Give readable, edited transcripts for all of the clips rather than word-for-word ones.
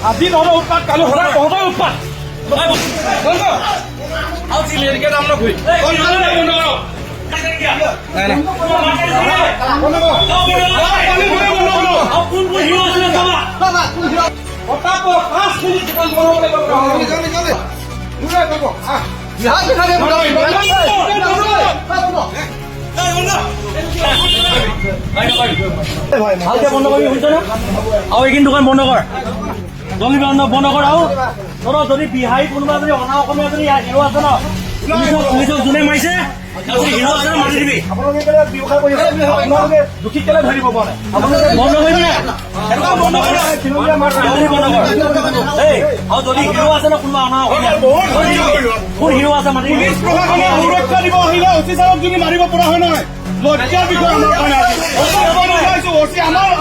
আজি তহঁতৰ উৎপাত কালি সদায় তহঁতৰ উৎপাত ভালকে বন্ধ কৰি শুনিছ না আৰু এইখিনি দোকান বন্ধ কৰ জলদি বন্ধ কৰ আৰু তহঁতৰ যদি বিহাৰী কোনোবা যদি অনা অসমীয়া যদি হিৰো আছে ন পুলিচক যোনে মাৰিছে হিৰো আছে মাৰি দিবি ব্যৱসায় কৰি আপোনালোকে দুখী কেলে ধৰিব পৰা নাই বন্ধ কৰিবি বন্ধ কৰ এই আৰু যদি হিৰো আছে ন কোনোবা অনা অসমীয়া কোন হিৰো আছে মাৰি দিবি সুৰক্ষা দিব আহিলে অচি চাৰক যদি মাৰিব পৰা হয় নহয় লজ্জাৰ বিষয় আমাৰ কাৰণে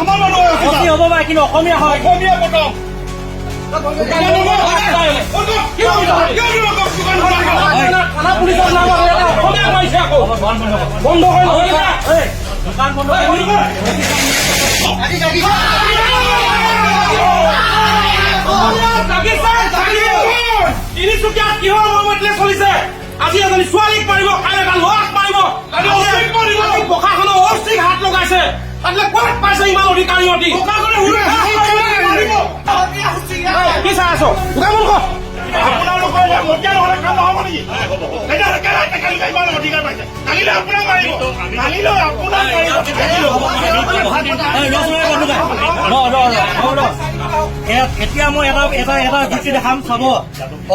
আমাৰ মানুহ হ'ব পাৰে কিন্তু অসমীয়া হয় অসমীয়া প্ৰথম বন্ধ তিনিচুকীয়াত কিহৰ মৰ্মত চলিছে আজি এজনী ছোৱালীক মাৰিব কাইলৈ এটা ল'ৰাক মাৰিব প্ৰশাসনৰ অস্থিক হাত লগাইছে তাতলে ক'ত পাইছে ইমান অধিকাৰী অতি কি চাই আছ দোকান বন্ধ আপোনালোকৰ মতিয়া নহ'লে কাম নহ'ব নেকি ইমান অধিকাৰ পাইছে কালিলৈ আপোনাক মাৰিব কালিলৈ আপোনাক এতিয়া মই এটা যুক্তি দেখাম চাব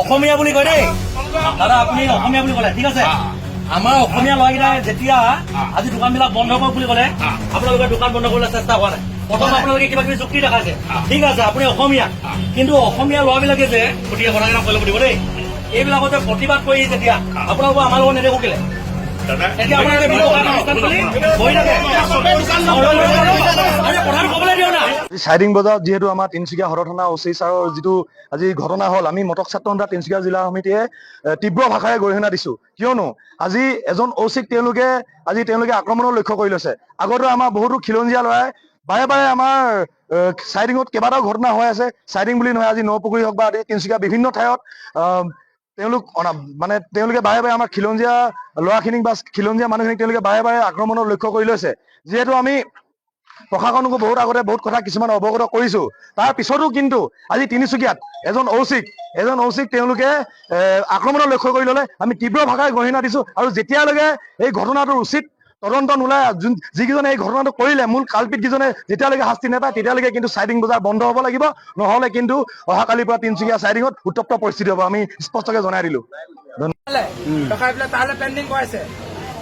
অসমীয়া বুলি কয় দেই দাদা আপুনি অসমীয়া বুলি ক'লে ঠিক আছে আমাৰ অসমীয়া ল'ৰাকেইটাই যেতিয়া আজি দোকানবিলাক বন্ধ কৰক বুলি ক'লে আপোনালোকে দোকান বন্ধ কৰিবলৈ চেষ্টা কৰা নাই প্ৰথম আপোনালোকে কিবা কিবি যুক্তি দেখাইছে ঠিক আছে আপুনি অসমীয়া কিন্তু অসমীয়া ল'ৰাবিলাকে যে গতিকে কথাকেইটা কৈ ল'ব দিব দেই এইবিলাকতে প্ৰতিবাদ কৰি যেতিয়া আপোনালোকৰ আমাৰ লগত নেদেখো কেলে এতিয়া আপোনালোকে চাইডিং বজাৰত যিহেতু আমাৰ তিনিচুকীয়া সদৰ থানা ওচি ছাৰৰ যিটো আজি ঘটনা হ'ল আমি মটক ছাত্ৰ সন্থা তিনিচুকীয়া জিলা সমিতিয়ে তীব্ৰ ভাষাৰে গৰিহণা দিছো কিয়নো আজি এজন ওচিক তেওঁলোকে আক্ৰমণৰ লক্ষ্য কৰি লৈছে আগতে আমাৰ বহুতো খিলঞ্জীয়া ল'ৰাই বাৰে বাৰে আমাৰ চাইডিঙত কেইবাটাও ঘটনা হৈ আছে চাইডিং বুলি নহয় আজি নপুখুৰী হওক বা তিনিচুকীয়া বিভিন্ন ঠাইত তেওঁলোকে বাৰে বাৰে আমাৰ খিলঞ্জীয়া ল'ৰাখিনিক বা খিলঞ্জীয়া মানুহখিনিক তেওঁলোকে বাৰে বাৰে আক্ৰমণৰ লক্ষ্য কৰি লৈছে যিহেতু আমি প্ৰশাসনকো বহুত আগতে বহুত কথা কিছুমান অৱগত কৰিছো তাৰ পিছতো কিন্তু আজি তিনিচুকীয়াত এজন ঔচিক তেওঁলোকে আক্ৰমণৰ লক্ষ্য কৰি ল'লে আমি তীব্ৰ ভাষাৰে গৰিহণা দিছো আৰু যেতিয়ালৈকে এই ঘটনাটোৰ উচিত তদন্ত নোলায় যিকেইজনে এই ঘটনাটো কৰিলে মূল কালপিত কেইজনে যেতিয়ালৈকে শাস্তি নাপায় তেতিয়ালৈকে কিন্তু চাইডিং বজাৰ বন্ধ হ'ব লাগিব নহ'লে কিন্তু অহাকালিৰ পৰা তিনিচুকীয়া চাইডিঙত উত্তপ্ত পৰিস্থিতি হ'ব আমি স্পষ্টকৈ জনাই দিলো তাহলে পেণ্ডিং কৰাইছে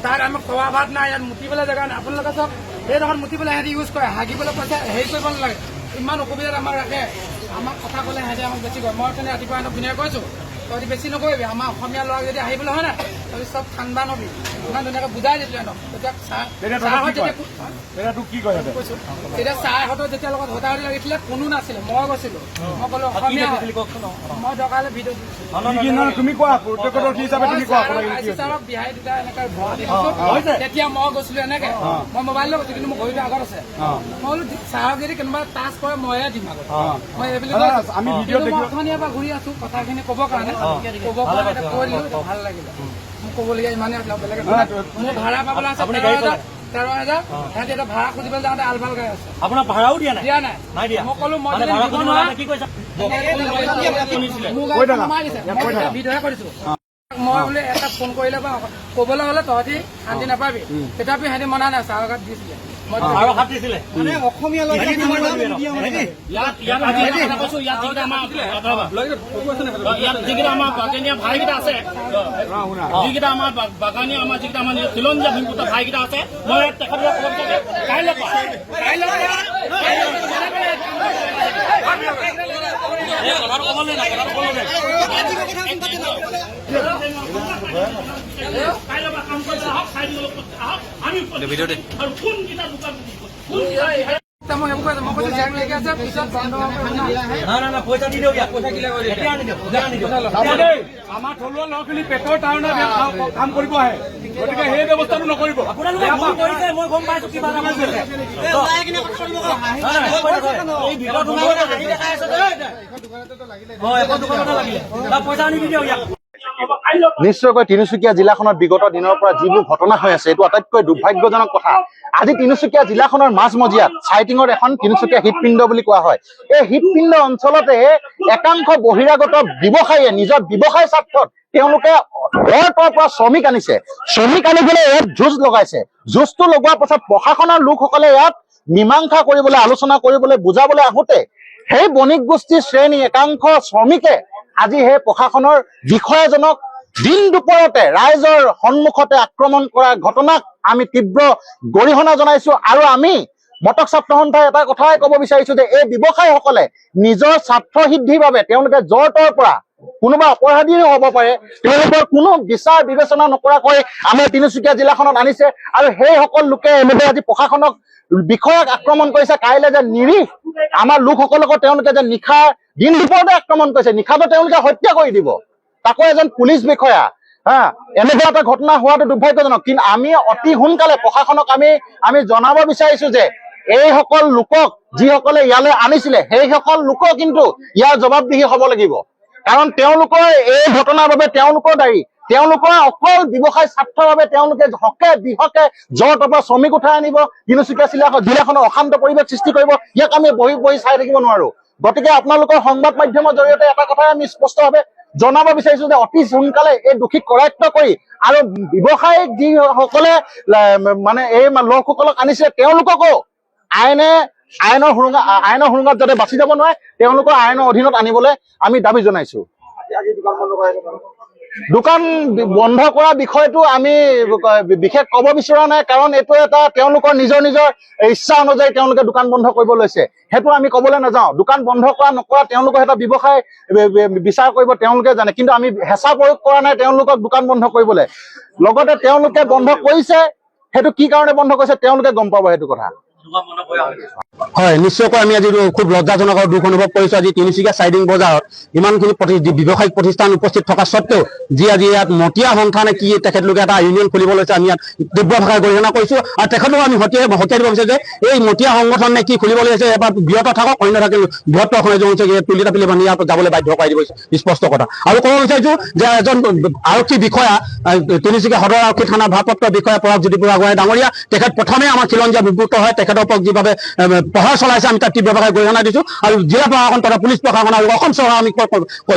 তাত আমাক খোৱা ভাত নাই ইয়াত মুতিবলৈ জেগা নাই আপোনালোকে চব সেইডোখৰত মুতিবলৈ সিহঁতি ইউজ কৰে হাগিবলৈ পইচা হেৰি কৰিব নালাগে ইমান অসুবিধাত আমাক ৰাখে আমাক কথা ক'লে সিহঁতে আমাক বেছি কয় মই তেনে ৰাতিপুৱা সিহঁতক ধুনীয়াকৈ কৈছোঁ তহঁতি বেছি নকৰিবি আমাৰ অসমীয়া ল'ৰাক যদি আহিবলৈ হয় নাই তহঁতি চব ঠাণ্ডা নবি ইমান ধুনীয়াকৈ বুজাই দিলোঁ সিহঁতক তেতিয়া ছাৰহঁতৰ যেতিয়া লগত হতাহতি লাগিছিলে কোনো নাছিলে মই গৈছিলোঁ মই ক'লো অসমীয়া মই দৰকাৰলৈ ভিডিঅ' তুমি কোৱা ছাৰক বিহাৰী দুটা এনেকৈ তেতিয়া মই গৈছিলোঁ এনেকৈ মই মোবাইল লৈ গৈছোঁ কিন্তু মোৰ ঘড়ীটো আগত আছে মই বোলো ছাৰক যদি কোনোবা টাচ কৰে ময়ে দিম আগত মই এইবুলি অসমীয়াৰ পৰা ঘূৰি আছোঁ কথাখিনি ক'বৰ কাৰণে ক'ব কাৰণে কৈ দিলোঁ ভাল লাগিলে মোক ক'বলগীয়া ইমানেই বেলেগ মোৰ ভাড়া পাবলৈ আছে 13,000 সিহঁতি এটা ভাড়া খুজিবলৈ যাওঁতে আলবাল গাই আছে আপোনাৰ ভাড়াও দিয়া নাই মই ক'লো মই ভিডিঅ'হে কৰিছোঁ মই বোলে এটা ফোন কৰিলে বা ক'বলৈ হ'লে তহঁতি শান্তি নাপাবি তথাপি সিহঁতি মনা নাই চাহৰ ঘাট দিছিলে অসমীয়া যিকেইটা আমাৰ বাগানীয়া ভাইকেইটা আছে যিকেইটা আমাৰ বাগানীয়া আমাৰ যিকেইটা আমাৰ খিলঞ্জীয়া ভীমপুত্ৰ ভাইকেইটা আছে মই তেখেতলোকক কাইলৈ মই সেইবোৰ কৈছো মই কৈছো চেক লাগি আছে পিছত না পইচা দি দিয়ক ইয়াত পইচা কিলে কৰি এতিয়া আনি দিয়ক আমাৰ থলুৱা ল'ৰাখিনি পেটৰ কাৰণে কাম কৰিব আহে গতিকে সেই ব্যৱস্থাটো নকৰিব আপোনালোকে ভুল কৰিছে মই গম পাইছো কিবা এটা কৰিছে এই ভিতৰত সোমাবলৈ হাঁহি দেখাই আছে এখন দোকানতে লাগিলে পইচা আনি দি দিয়ক ইয়াত নিশ্চয়কৈ তিনিচুকীয়া জিলাখনত বিগত দিনৰ পৰা যিবোৰ ঘটনা হৈ আছে এইটো আটাইতকৈ দুৰ্ভাগ্যজনক কথা আজি তিনিচুকীয়া জিলাখনৰ মাজমজিয়াত চাইটিঙৰ এখন তিনিচুকীয়া হৃদপিণ্ড বুলি কোৱা হয় এই হৃদপিণ্ড অঞ্চলতে একাংশ বহিৰাগত ব্যৱসায়ীয়ে নিজৰ ব্যৱসায় স্বাৰ্থত তেওঁলোকে ঘৰৰ পৰা শ্ৰমিক আনিছে শ্ৰমিক আনি পেলাই ইয়াত যুঁজ লগাইছে যুঁজটো লগোৱাৰ পাছত প্ৰশাসনৰ লোকসকলে ইয়াত মীমাংসা কৰিবলৈ আলোচনা কৰিবলৈ বুজাবলৈ আহোঁতে সেই বণিক গোষ্ঠীৰ শ্ৰেণী একাংশ শ্ৰমিকে আজি সেই প্ৰশাসনৰ বিষয়াজনক দিন দুপৰতে ৰাইজৰ সন্মুখতে আক্ৰমণ কৰা ঘটনাক আমি তীব্ৰ গৰিহণা জনাইছো আৰু আমি মটক ছাত্ৰ সন্থাই এটা কথাই ক'ব বিচাৰিছো যে এই ব্যৱসায়ীসকলে নিজৰ স্বাৰ্থ সিদ্ধিৰ বাবে তেওঁলোকে য'ৰ ত'ৰ পৰা কোনোবা অপৰাধীও হ'ব পাৰে তেওঁলোকৰ কোনো বিচাৰ বিবেচনা নকৰাকৈ আমাৰ তিনিচুকীয়া জিলাখনত আনিছে আৰু সেইসকল লোকে এনেদৰে আজি প্ৰশাসনক বিষয়াক আক্ৰমণ কৰিছে কাইলৈ যে নিৰীহ আমাৰ লোকসকলকো তেওঁলোকে যে নিশা দিন দুপৰতে আক্ৰমণ কৰিছে নিশাটো তেওঁলোকে হত্যা কৰি দিব তাকো এজন পুলিচ বিষয়া এনেকুৱা এটা ঘটনা হোৱাটো দুৰ্ভাগ্যজনক কিন্তু আমি অতি সোনকালে প্ৰশাসনক আমি জনাব বিচাৰিছো যে এইসকল লোকক যিসকলে ইয়ালৈ আনিছিলে সেইসকল লোকক কিন্তু ইয়াৰ জবাবদিহি হ'ব লাগিব কাৰণ তেওঁলোকৰ এই ঘটনাৰ বাবে তেওঁলোকৰ দায়ী তেওঁলোকৰ অকল ব্যৱসায় স্বাৰ্থৰ বাবে তেওঁলোকে হকে বিহকে য'ৰ ত'ৰ পৰা শ্ৰমিক উঠাই আনিব তিনিচুকীয়া জিলাখনৰ অশান্ত পৰিৱেশ সৃষ্টি কৰিব ইয়াক আমি বহি চাই থাকিব নোৱাৰো গতিকে আপোনালোকৰ সংবাদ মাধ্যমৰ জৰিয়তে এটা কথাই আমি স্পষ্টভাৱে জনাব বিচাৰিছো যে অতি সোনকালে এই দোষীক কৰায়ত্ব কৰি আৰু ব্যৱসায়িক যিসকলে মানে এই লোকসকলক আনিছে তেওঁলোককো আইনৰ সুৰুঙাত যাতে বাচি যাব নোৱাৰে তেওঁলোকৰ আইনৰ অধীনত আনিবলৈ আমি দাবী জনাইছো দোকান বন্ধ কৰা বিষয়টো আমি বিশেষ ক'ব বিচৰা নাই কাৰণ এইটো এটা তেওঁলোকৰ নিজৰ ইচ্ছা অনুযায়ী তেওঁলোকে দোকান বন্ধ কৰিব লৈছে সেইটো আমি ক'বলৈ নাযাওঁ দোকান বন্ধ কৰা নকৰা তেওঁলোকৰ এটা ব্যৱসায় বিচাৰ কৰিব তেওঁলোকে জানে কিন্তু আমি হেঁচা প্ৰয়োগ কৰা নাই তেওঁলোকক দোকান বন্ধ কৰিবলৈ লগতে তেওঁলোকে বন্ধ কৰিছে সেইটো কি কাৰণে বন্ধ কৰিছে তেওঁলোকে গম পাব সেইটো কথা হয় নিশ্চয়কৈ আমি আজি খুব লজ্জাজনক আৰু দুখ অনুভৱ কৰিছো আজি তিনিচুকীয়া চাইডিং বজাৰত ইমানখিনি ব্যৱসায়িক প্ৰতিষ্ঠান উপস্থিত থকা স্বত্বেও যি আজি ইয়াত মতিয়া সন্থানে কি তেখেতলোকে এটা ইউনিয়ন খুলিব লৈছে আমি ইয়াত তীব্ৰ ভাষাৰে গৰিহণা কৰিছো আৰু তেখেতলোকক আমি হতিয়াই দিব বিচাৰিছো যে এই মতিয়া সংগঠনে কি খুলিব লৈছে এবাৰ বিৰত থাকক অন্য থাকে বৃহত্তৰ অসমে হৈছে তুলি তাপিলি বান্ধি ইয়াত যাবলৈ বাধ্য কৰাই দিব স্পষ্ট কথা আৰু ক'ব বিচাৰিছো যে এজন আৰক্ষী বিষয়া তিনিচুকীয়া সদৰ আৰক্ষী থানাৰ ভাৰপ্ৰাপ্ত বিষয়া পৰাগ জ্যোতিপ্ৰভা আগবঢ়াই ডাঙৰীয়া তেখেত প্ৰথমে আমাৰ খিলঞ্জীয়া বিভক্ত হয় তেখেতৰ ওপৰত যিভাৱে প্ৰহাৰ চলাইছে আমি তাক তীব্ৰভাৱে গৰিহণা দিছো আৰু জিলা প্ৰশাসন তথা পুলিচ প্ৰশাসন আৰু অসম চৰকাৰ আমি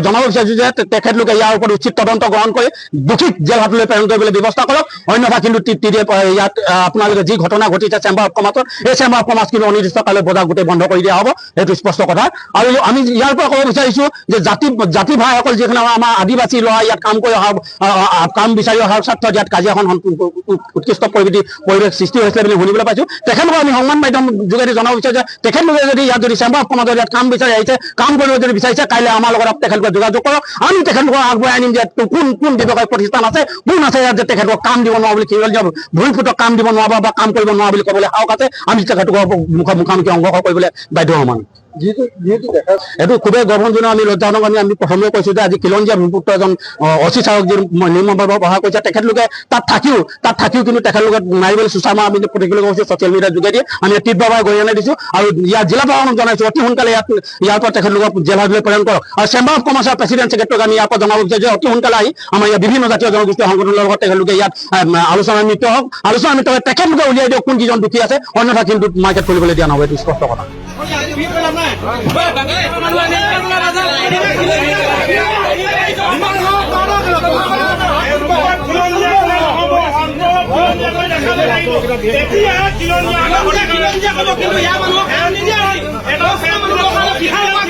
জনাব বিচাৰিছো যে তেখেতলোকে ইয়াৰ ওপৰত উচিত তদন্ত গ্ৰহণ কৰি দোষীক জেল হাজতলৈ প্ৰেৰণ কৰিবলৈ ব্যৱস্থা কৰক অন্যথা কিন্তু ইয়াত আপোনালোকে যি ঘটনা ঘটিছে চেম্বাৰ অফ কমাৰ্চত এই চেম্বাৰ অফ কমাৰ্চ কিন্তু অনিৰ্দিষ্টকাললৈ বজাৰ গোটেই বন্ধ কৰি দিয়া হ'ব সেইটো স্পষ্ট কথা আৰু আমি ইয়াৰ পৰা ক'ব বিচাৰিছো যে জাতি ভাইসকল যিখিনি আমাৰ আদিবাসী ল'ৰা ইয়াত কাম কৰি অহা কাম বিচাৰি অহাৰ স্বাৰ্থত ইয়াত কাজিয়াখন উৎকৃষ্ট পৰিৱেশ সৃষ্টি হৈছিলে বুলি শুনিবলৈ পাইছো তেখেতলোকক আমি সংবাদ মাধ্যম যোগেদি জনাব বিচাৰিছো যে তেখেতলোকে যদি ইয়াত যদি চেম্বাৰ অফ কমাৰ্চত ইয়াত কাম বিচাৰি আহিছে কাম কৰিব যদি বিচাৰিছে কাইলৈ আমাৰ লগত তেখেতলোকে যোগাযোগ কৰক আমি তেখেতলোকক আগবঢ়াই আনিম যে কোন ব্যৱসায়িক প্ৰতিষ্ঠান আছে কোন আছে ইয়াত যে তেখেতলোকক কাম দিব নোৱাৰো বুলি ভৰিফুটক কাম দিব নোৱাৰা বা কাম কৰিব নোৱাৰা বুলি ক'বলৈ সাহস আছে আমি তেখেতলোকক মুখামুখি সংঘৰ্ষ কৰিবলৈ বাধ্য হ'ম আমি এইটো খুবেই গৰ্ভজনক আমি লজ্জাজনক আমি প্ৰথমে কৈছো যে আজি খিলঞ্জীয়া ভূমিপুত্ৰ এজন অচি চাৰক যি নিৰ্মমভাৱে ব্যৱহাৰ কৰিছে তেখেতলোকে তাত থাকিও কিন্তু তেখেতলোকে মাৰিবলৈ চুচা মাৰা আমি প্ৰতিক্ৰিয়া কৰিছো ছচিয়েল মিডিয়াৰ যোগেদি আমি তীব্ৰভাৱে গৰিহণা দিছো আৰু ইয়াত জিলা প্ৰশাসনক জনাইছো অতি সোনকালে ইয়াৰ পৰা তেখেতলোকক জেল হাজতলৈ প্ৰেৰণ কৰক আৰু চেম্বাৰ অফ কমাৰ্চৰ প্ৰেচিডেণ্ট ছেক্ৰেটাৰীক আমি ইয়াৰ পৰা জনাব বিচাৰিছো যে অতি সোনকালে আহি আমাৰ ইয়াত বিভিন্ন জাতীয় জনগোষ্ঠীয় সংগঠনৰ লগত তেখেতলোকে ইয়াত আলোচনাত মিলিত হওক আলোচনাত মিলিত হৈ তেখেতলোকে উলিয়াই দিয়ক কোন কেইজন দুখী আছে অন্যথা কিন্তু মাৰ্কেট খুলিবলৈ দিয়া নহ'ব এইটো স্পষ্ট কথা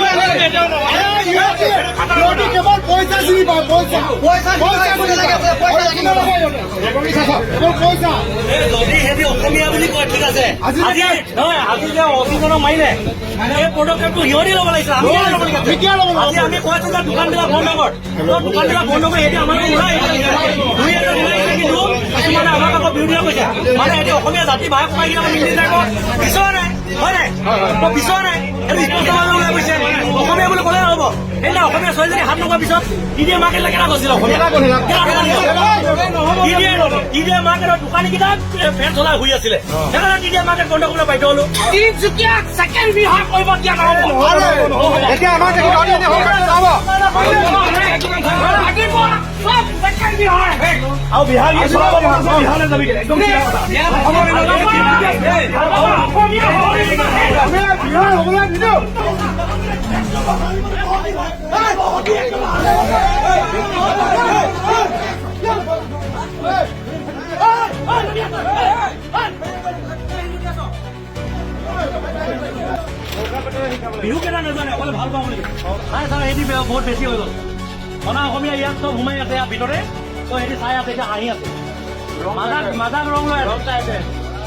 এতিয়া কেৱল পইচা চিনি পায়, পইচা পইচা যদি সিহঁতি অসমীয়া বুলি কয় ঠিক আছে, আজি নহয় আজি যে অভিযোজনক মাৰিলে এই পদক্ষেপটো সিহঁতি ল'ব লাগিছিল, আমি ল'ব লাগিছিল। আজি আমি কৈছো যে দোকানবিলাক বন্ধ কৰ, দোকানবিলাক বন্ধ কৰি সিহঁতি আমাক ওলাই দুই এটা ওলাইছে, কিন্তু কিছুমানে আমাক আকৌ বিৰোধিতা কৰিছে। মানে সিহঁতি অসমীয়া জাতি ভাই কমাই কিনে মিলি যাব বিচৰা নাই, হয় নাই? বিচৰা নাই, সেইটো স্পষ্টভাৱে ওলাই গৈছে। অসমীয়া বুলি ক'লে নহ'ব। সেইদিনা অসমীয়া ছোৱালীজনী হাত নকৰা পিছত দিদিয়ে মাকে কেনেকুৱা কৈছিল অসমীয়া দিদিয়ে মাকে দোকানীকেইটাক ফেন চলাই শুই আছিলে, সেইকাৰণে দিদিয়ে মাকে বন্ধ কৰিবলৈ বাধ্য হলো। তিনিচুকীয়া ছেকেণ্ড বিহাৰ কৰিব দিয়া নহ'ব। এতিয়া আমাৰ আৰু বিহাৰ বিহাৰলৈ যাবি একদম বিহু কেইটা নাজানে, অকলে ভাল পাওঁ বুলি চাই চাই এটি বহুত বেছি হৈ গ'ল। অনা অসমীয়া ইয়াত চব সোমাই আছে ইয়াৰ ভিতৰে, তো এটি চাই আছে, এতিয়া হাঁহি আছে, মাজাক ৰং লৈ আছে।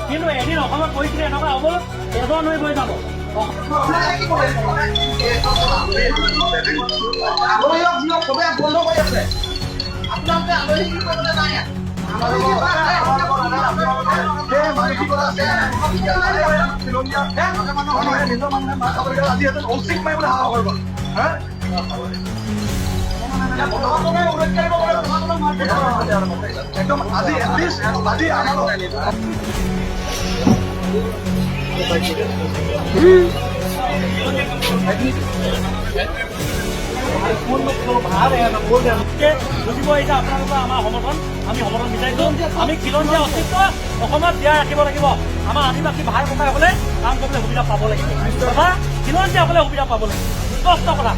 কিন্তু এদিন অসমত পৰিস্থিতি এনেকুৱা হ'ব, এজন হৈ গৈ যাব। একদম আজি এটলিষ্ট আজি বুজিব এতিয়া আপোনালোকৰ আমাৰ সমৰ্থন, আমি সমৰ্থন বিচাৰিছো। আমি খিলঞ্জীয়া অস্তিত্ব অসমত জীয়াই ৰাখিব লাগিব। আমাৰ আদিবাসী ভাই ককাইসকলে কাম কৰিবলৈ সুবিধা পাব লাগিব, তথা খিলঞ্জীয়াসকলে সুবিধা পাব লাগিব। স্পষ্ট কথা।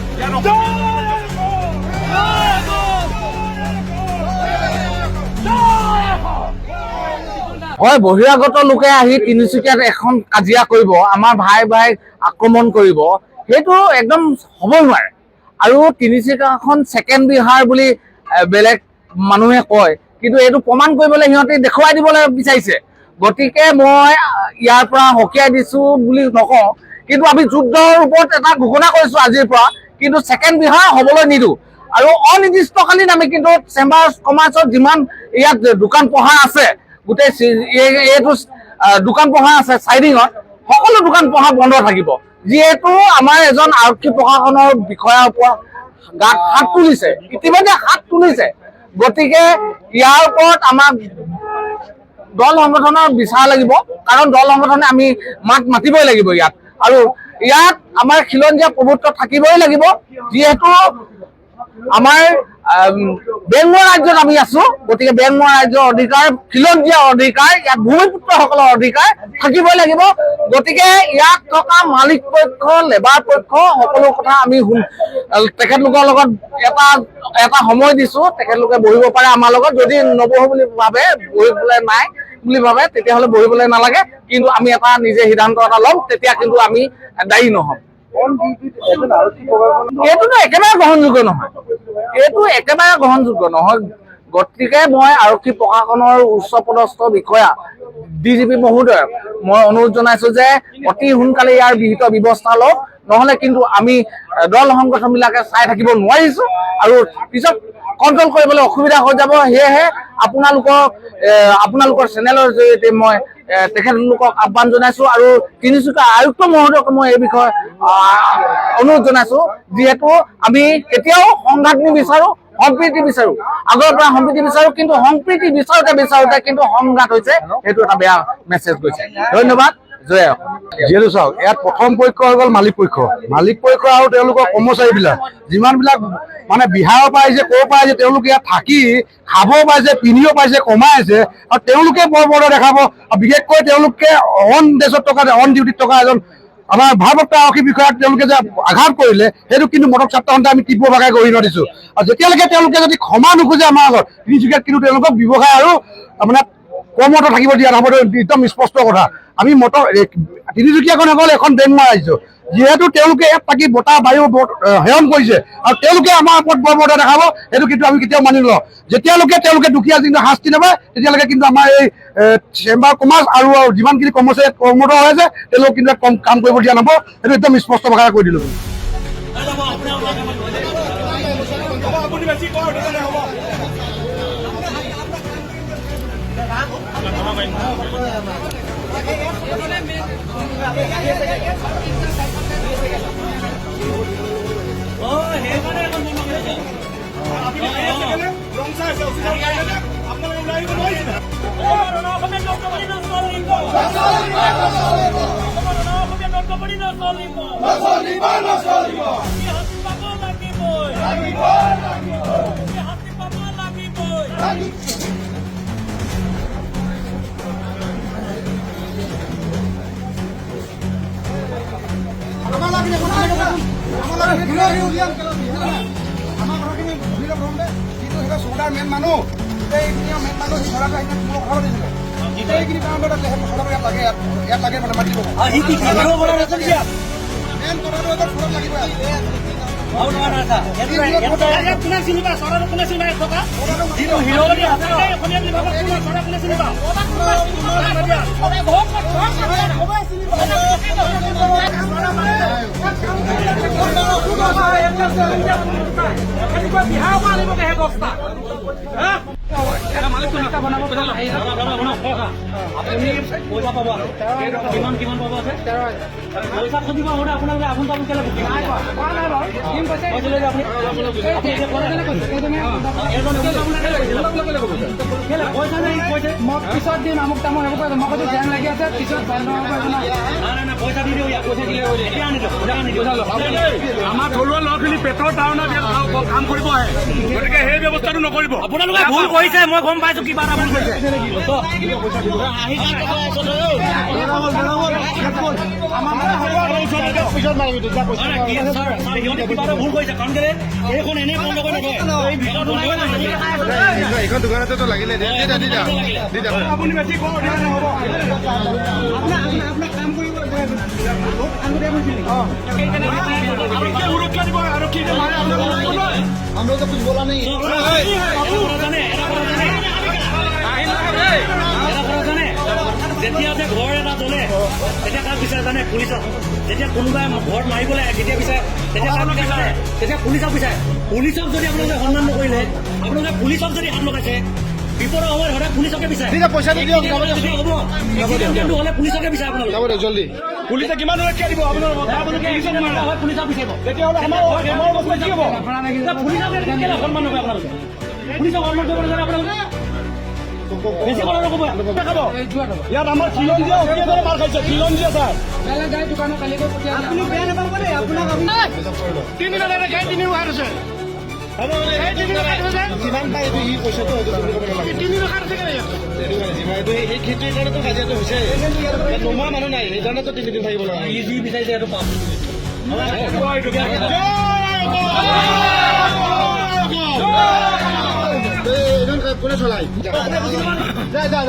হয়, বহিৰাগত লোকে আহি তিনিচুকীয়াত এখন কাজিয়া কৰিব, আমাৰ ভাই ভাই আক্ৰমণ কৰিব, সেইটো একদম হ'ব নোৱাৰে। আৰু তিনিচুকীয়াখন ছেকেণ্ড বিহাৰ বুলি বেলেগ মানুহে কয়, কিন্তু এইটো প্ৰমাণ কৰিবলৈ সিহঁতে দেখুৱাই দিবলৈ বিচাৰিছে। গতিকে মই ইয়াৰ পৰা সকীয়াই দিছো বুলি নকওঁ, কিন্তু আমি যুদ্ধৰ ওপৰত এটা ঘোষণা কৰিছো আজিৰ পৰা, কিন্তু ছেকেণ্ড বিহাৰ হ'বলৈ নিদিওঁ। আৰু অনিৰ্দিষ্টকালীন আমি কিন্তু চেম্বাৰ অফ কমাৰ্চত যিমান ইয়াত দোকান পোহাৰ আছে, গোটেই এইটো দোকান পোহাৰ আছে চাইডিঙত, সকলো দোকান পোহাৰ বন্ধ থাকিব। যিহেতু আমাৰ এজন আৰক্ষী প্ৰশাসনৰ বিষয়াৰ ওপৰত গাত হাত তুলিছে, ইতিমধ্যে হাত তুলিছে, গতিকে ইয়াৰ ওপৰত আমাক দল সংগঠনৰ বিচাৰ লাগিব, কাৰণ দল সংগঠনে আমি মাত মাতিবই লাগিব ইয়াত। আৰু ইয়াত আমাৰ খিলঞ্জীয়া প্ৰভুত্ব থাকিবই লাগিব, যিহেতু আমাৰ বেংগল ৰাজ্যত আমি আছো, গতিকে বেংগল ৰাজ্যৰ অধিকাৰ, খিলঞ্জীয়া অধিকাৰ, ইয়াত ভূমিপুত্ৰসকলৰ অধিকাৰ থাকিবই লাগিব। গতিকে ইয়াত থকা মালিক পক্ষ, লেবাৰ পক্ষ, সকলো কথা আমি তেখেতলোকৰ লগত এটা সময় দিছো, তেখেতলোকে বহিব পাৰে আমাৰ লগত। যদি নবহো বুলি ভাবে, বহিবলৈ নাই বুলি ভাবে, তেতিয়াহ'লে বহিবলৈ নালাগে, কিন্তু আমি এটা নিজে সিদ্ধান্ত এটা ল'ম, তেতিয়া কিন্তু আমি দায়ী নহ'ম। এইটোতো একেবাৰে গ্ৰহণযোগ্য নহয়, এইটো একেবাৰে গ্ৰহণযোগ্য নহয়। গতিকে মই আৰক্ষী প্ৰশাসনৰ উচ্চপদস্থ বিষয়া DGP মহোদয়ক মই অনুৰোধ জনাইছো যে অতি সোনকালে ইয়াৰ বিহিত ব্যৱস্থা লওক, নহ'লে কিন্তু আমি দল সংগঠনবিলাকে চাই থাকিব নোৱাৰিছো আৰু পিছত কণ্ট্ৰল কৰিবলৈ অসুবিধা হৈ যাব। সেয়েহে আপোনালোকৰ চেনেলৰ জৰিয়তে মই তেখেতলোকক আহ্বান জনাইছো আৰু তিনিচুকীয়া আয়ুক্ত মহোদয়ক মই এই বিষয়ে অনুৰোধ জনাইছো, যিহেতু আমি কেতিয়াও সংঘাত নিবিচাৰো, সম্প্ৰীতি বিচাৰো, আগৰ পৰা সম্প্ৰীতি বিচাৰো, কিন্তু সম্প্ৰীতি বিচাৰোতে কিন্তু সংঘাত হৈছে, সেইটো এটা বেয়া মেছেজ গৈছে। ধন্যবাদ, জয় অসম। যিহেতু চাওক, ইয়াত প্ৰথম পক্ষ হৈ গ'ল মালিক পক্ষ আৰু তেওঁলোকৰ কৰ্মচাৰীবিলাক, যিমানবিলাক মানে বিহাৰৰ পৰা আহিছে, ক'ৰ পৰা আহিছে, তেওঁলোকে ইয়াত থাকি খাব পাইছে, পিন্ধিব পাইছে, কমাই আছে, আৰু তেওঁলোকে বৰ দেখাব। বিশেষকৈ তেওঁলোকে অন দেশত থকা, অন ডিউটিত থকা এজন আমাৰ ভাৰপ্ৰাপ্ত আৰক্ষী বিষয়াক তেওঁলোকে যে আঘাত কৰিলে, সেইটো কিন্তু মদক ছাত্ৰ সন্থাই আমি তীব্ৰভাৱে গৰিহণা দিছো। আৰু যেতিয়ালৈকে তেওঁলোকে যদি ক্ষমা নোখোজে আমাৰ আগত, তিনিচুকীয়াত কিন্তু তেওঁলোকক ব্যৱসায় আৰু মানে কৰ্মৰত থাকিব দিয়া নহ'ব, একদম স্পষ্ট কথা। আমি তিনিচুকীয়াখন অকল এখন বেংক ৰাজ্য, যিহেতু তেওঁলোকে ইয়াত থাকি বতাহ বায়ু সেৱন কৰিছে আৰু তেওঁলোকে আমাৰ ওপৰত বৰ্বৰতা দেখাব, সেইটো কিন্তু আমি কেতিয়াও মানি নলওঁ। যেতিয়ালৈকে তেওঁলোকে দুখীয়া কিন্তু শাস্তি নাপায়, তেতিয়ালৈকে কিন্তু আমাৰ এই চেম্বাৰ কমাৰ্চ আৰু যিমানখিনি কৰ্মচাৰী কৰ্মৰত হৈ আছে তেওঁলোকক কিন্তু কাম কৰিব দিয়া নহ'ব, সেইটো একদম স্পষ্ট ভাষাৰে কৈ দিলোঁ। আপুনি বেছি কওক, তেতিয়াহ'লে হ'ব। ৰং চাই আছে, আপোনালোকে ওলাই আহিব নোৱাৰিছিলে। মেইন মানুহ গোটেইখিনি মেইন মানুহ সি ঘৰত আহি মোৰ কথা পাতিছিলে, গোটেইখিনি কাৰণত ইয়াত লাগে মানে মাতিব। মেইন কথাটো এবাৰ ঘৰত লাগিব। কোনে চিনি পায় চৰাটো, কোনে চিনি পায় থকা যিটো হিৰ' বুলি আছে অসমীয়া বিভাগত চৰা কোনে চিনি পায়? বিহাৰ পৰা আনিবগে সেই বস্তা। আপুনি পইচা পাব, কিমান পাব আছে পইচা খুজিব হওঁতে আপোনালোকে আগুন তাগুন কেলে পইচা পিছত দিম আমুক তামুক সেইবোৰ মই কৈছো ধ্যান লাগি আছে, পিছত পইচা দি দিওঁ, পইচা দিলে আমাৰ থলুৱা ল'ৰাখিনি পেটৰ তাৰণা কাম কৰিব আহে, গতিকে সেই ব্যৱস্থাটো নকৰিব। আপোনালোকে ভুল কৰিছে, মই গম পাইছো কিবা এটা ভুল কৰিছে। ভুল কৰিছে কাৰণ কেলে এইখন এনেই বন্ধ কৰি নথয়। এইখন দোকানতেতো লাগিলে আপুনি বেছি কওক, হ'ব। সুৰক্ষা দিব আৰু কি যেতিয়া যে ঘৰ এটা জ্বলে তেতিয়া কাক বিচাৰে জানে? পুলিচক। যেতিয়া কোনোবাই ঘৰত মাৰিবলৈ আহে তেতিয়া বিচাৰে, তেতিয়া কাক বিচাৰে? তেতিয়া পুলিচক বিচাৰে। পুলিচক যদি আপোনালোকে সন্মান নকৰিলে, আপোনালোকে পুলিচক যদি হাত লগাইছে, বিপদৰ সময়ত সদায় পুলিচকে বিচাৰে। পইচাটো দিয়ক, হ'ব হ'লে পুলিচকে বিচাৰে আপোনালোকে। জলদি পুলিচে কিমান সুৰক্ষা দিব আপোনালোকক পুলিচক বিচাৰিব। তেতিয়াহ'লে আমাৰ অৱস্থা কি হ'ব? পুলিচক কেলে সন্মান নকৰে আপোনালোকে? পুলিচক সন্মান কৰিব নাজানে আপোনালোকে? বেছি কথা নক'ব। ইয়াত আমাৰ খিলঞ্জীয়া মাৰ খাইছে, খিলঞ্জীয়া ছাৰ দোকানত কালি গৈ পঠিয়াই আপুনি বেয়া নাপাব দেই, আপোনাক তিনিটা খাই তিনি ৰখাই থৈছে। যিমান পাই এইটো ই পইচাটো তিনি ৰখাই থৈছে এই খেতিৰ কাৰণেতো কাজিয়াটো হৈছে, নোমোৱা মানুহ নাই, সেইকাৰণেতো 3 দিন থাকিব লগা। ই যি বিচাৰিছে সেইটো পাম। কোনে চলাই যা